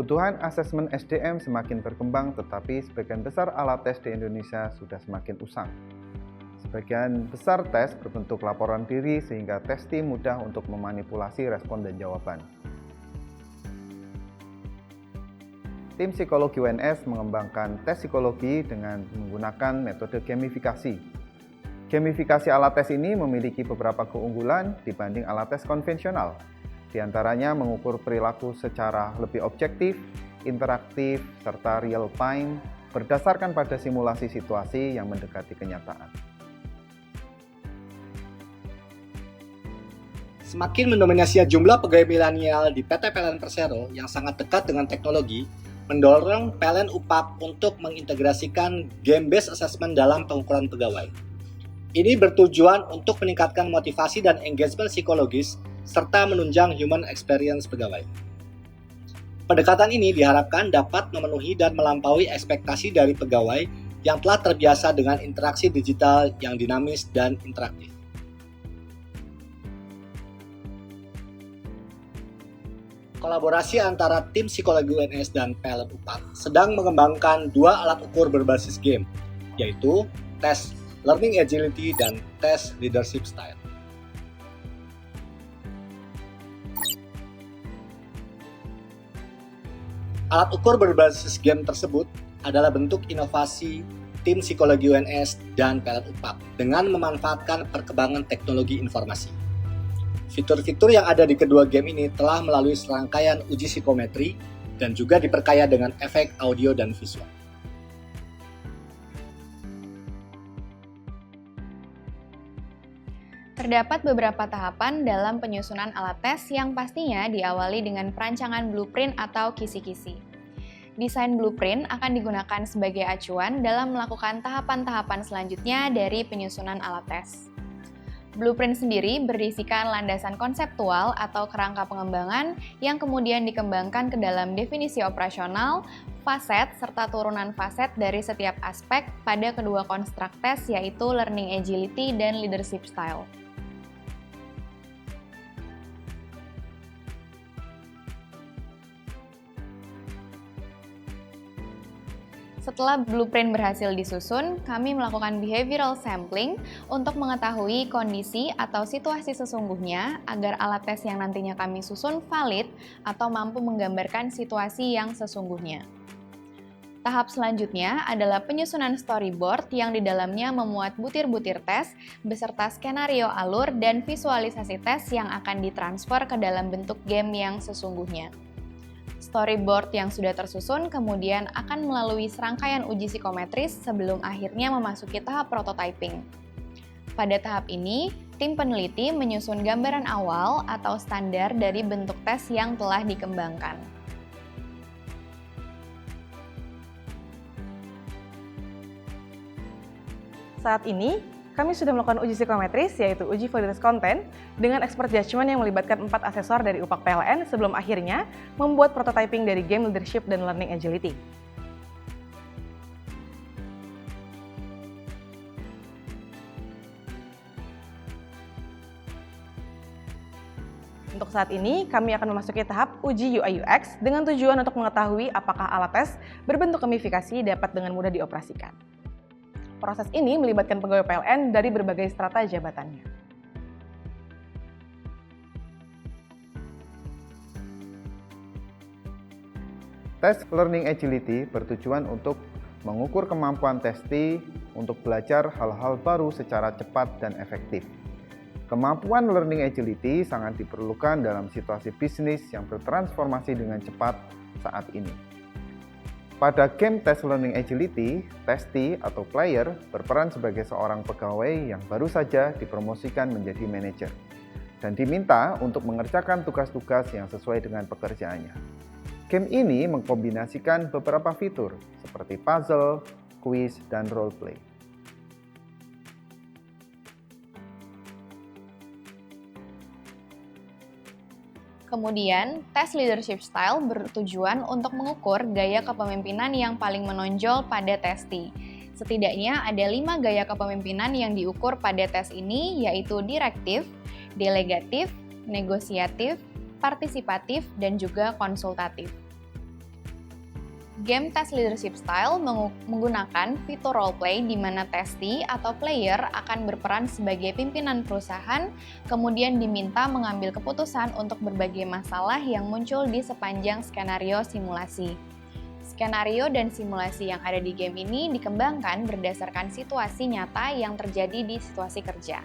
Kebutuhan asesmen SDM semakin berkembang, tetapi sebagian besar alat tes di Indonesia sudah semakin usang. Sebagian besar tes berbentuk laporan diri sehingga testi mudah untuk memanipulasi respon dan jawaban. Tim psikologi UNS mengembangkan tes psikologi dengan menggunakan metode gamifikasi. Gamifikasi alat tes ini memiliki beberapa keunggulan dibanding alat tes konvensional. Di antaranya mengukur perilaku secara lebih objektif, interaktif, serta real-time berdasarkan pada simulasi situasi yang mendekati kenyataan. Semakin mendominasi jumlah pegawai milenial di PT PLN Persero yang sangat dekat dengan teknologi, mendorong PLN UPAP untuk mengintegrasikan game-based assessment dalam pengukuran pegawai. Ini bertujuan untuk meningkatkan motivasi dan engagement psikologis serta menunjang human experience pegawai. Pendekatan ini diharapkan dapat memenuhi dan melampaui ekspektasi dari pegawai yang telah terbiasa dengan interaksi digital yang dinamis dan interaktif. Kolaborasi antara tim psikologi UNS dan PLN UPAP sedang mengembangkan dua alat ukur berbasis game, yaitu tes Learning Agility dan tes Leadership Style. Alat ukur berbasis game tersebut adalah bentuk inovasi tim psikologi UNS dan PLN UPAP dengan memanfaatkan perkembangan teknologi informasi. Fitur-fitur yang ada di kedua game ini telah melalui serangkaian uji psikometri dan juga diperkaya dengan efek audio dan visual. Terdapat beberapa tahapan dalam penyusunan alat tes yang pastinya diawali dengan perancangan blueprint atau kisi-kisi. Desain blueprint akan digunakan sebagai acuan dalam melakukan tahapan-tahapan selanjutnya dari penyusunan alat tes. Blueprint sendiri berisikan landasan konseptual atau kerangka pengembangan yang kemudian dikembangkan ke dalam definisi operasional, faset, serta turunan faset dari setiap aspek pada kedua konstruk tes yaitu Learning Agility dan Leadership Style. Setelah blueprint berhasil disusun, kami melakukan behavioral sampling untuk mengetahui kondisi atau situasi sesungguhnya agar alat tes yang nantinya kami susun valid atau mampu menggambarkan situasi yang sesungguhnya. Tahap selanjutnya adalah penyusunan storyboard yang di dalamnya memuat butir-butir tes beserta skenario alur dan visualisasi tes yang akan ditransfer ke dalam bentuk game yang sesungguhnya. Storyboard yang sudah tersusun kemudian akan melalui serangkaian uji psikometris sebelum akhirnya memasuki tahap prototyping. Pada tahap ini, tim peneliti menyusun gambaran awal atau standar dari bentuk tes yang telah dikembangkan. Saat ini, kami sudah melakukan uji psikometris, yaitu uji validitas konten, dengan expert judgment yang melibatkan 4 asesor dari UPAP PLN sebelum akhirnya membuat prototyping dari game leadership dan learning agility. Untuk saat ini, kami akan memasuki tahap uji UI/UX dengan tujuan untuk mengetahui apakah alat tes berbentuk gamifikasi dapat dengan mudah dioperasikan. Proses ini melibatkan pegawai PLN dari berbagai strata jabatannya. Tes Learning Agility bertujuan untuk mengukur kemampuan testi untuk belajar hal-hal baru secara cepat dan efektif. Kemampuan Learning Agility sangat diperlukan dalam situasi bisnis yang bertransformasi dengan cepat saat ini. Pada game tes Learning Agility, testi atau player berperan sebagai seorang pegawai yang baru saja dipromosikan menjadi manajer dan diminta untuk mengerjakan tugas-tugas yang sesuai dengan pekerjaannya. Game ini mengkombinasikan beberapa fitur seperti puzzle, quiz, dan role play. Kemudian, tes leadership style bertujuan untuk mengukur gaya kepemimpinan yang paling menonjol pada testi. Setidaknya ada 5 gaya kepemimpinan yang diukur pada tes ini, yaitu direktif, delegatif, negosiatif, partisipatif, dan juga konsultatif. Game Test Leadership Style menggunakan fitur roleplay di mana testi atau player akan berperan sebagai pimpinan perusahaan, kemudian diminta mengambil keputusan untuk berbagai masalah yang muncul di sepanjang skenario simulasi. Skenario dan simulasi yang ada di game ini dikembangkan berdasarkan situasi nyata yang terjadi di situasi kerja.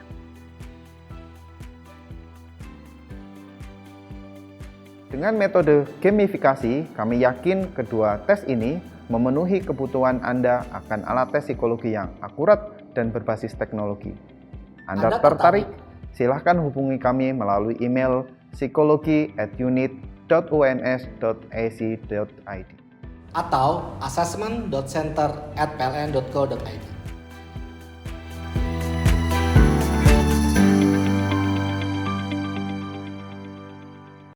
Dengan metode gamifikasi, kami yakin kedua tes ini memenuhi kebutuhan Anda akan alat tes psikologi yang akurat dan berbasis teknologi. Anda tertarik? Silahkan hubungi kami melalui email psikologi@unit.uns.ac.id atau assessment.center@pln.co.id.